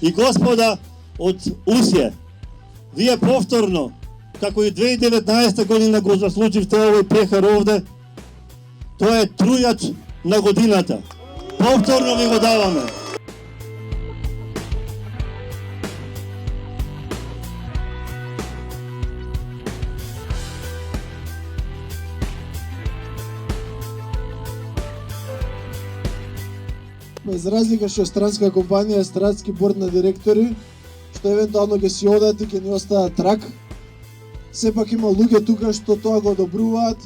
и господа од Усје, вие повторно, како и 2019 година го заслуживте овој пехар овде, тоа е трујач на годината. Повторно ви го даваме. За разлика што странска компанија, стратски борд на директори, што евентуално ќе си одат и ќе ни остават трак, сепак има луѓе тука што тоа го одобруваат,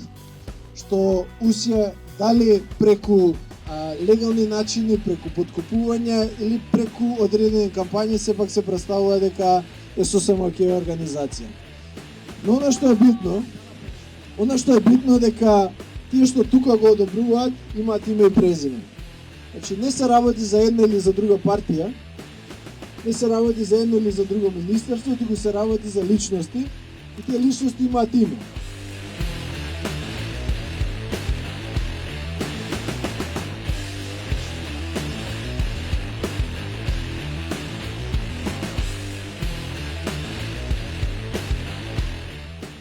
што Усје дали преку легални начини, преку подкупување или преку одредени кампањи, сепак се представува дека е сосема окей организација. Но она што е битно дека тие што тука го одобруваат имаат име и презиме. Значи, не се работи за една или за друга партија, не се работи за едно или за друго министерство, туку се работи за личности и тие личности имаат име.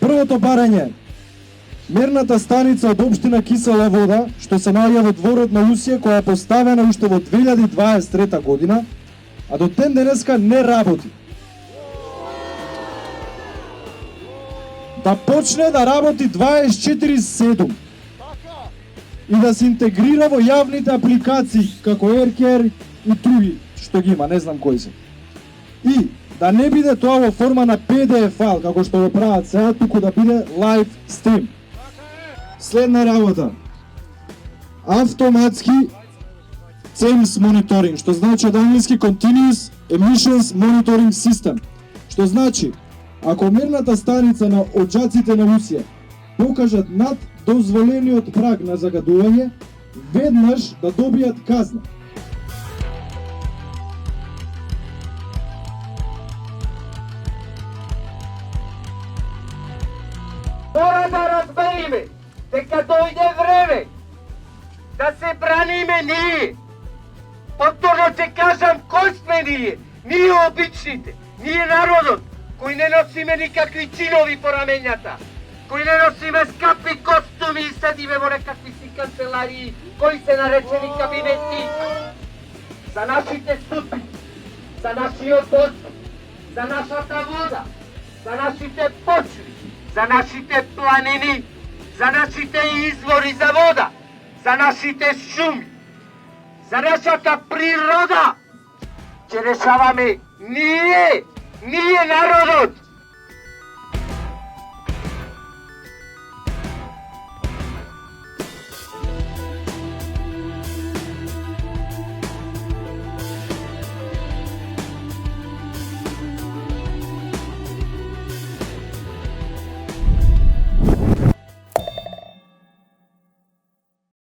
Првото барање. Мерната станица од општина Кисела вода, што се наоѓа во дворот на Усје, која е поставена уште во 2023 година, а до ден денеска не работи. Да почне да работи 24/7 и да се интегрира во јавните апликации, како AirCare и други, што ги има, не знам кои се. И да не биде тоа во форма на PDF файл, како што го прават сега, туку да биде live stream. Следна работа. Автоматски CEMS мониторинг, што значи од англиски Continuous Emissions Monitoring System, што значи ако мерната станица на оджаците на Усје покажат над дозволениот праг на загадување, веднаш да добијат казна. Мора да разбериме дека дојде време да се браниме ние. Повторно ќе кажам кој сме ние. Ние обичните, ние народот, кои не носиме никакви чинови по рамењата, кои не носиме скапи костуми и седиме во некакви си канцеларии, кои се наречени кабинети. За нашите судби, за нашиот дозор, за нашата вода, за нашите почви, за нашите планини, за нашите извори за вода, за нашите шуми, за нашата природа, ќе решаваме ние народот.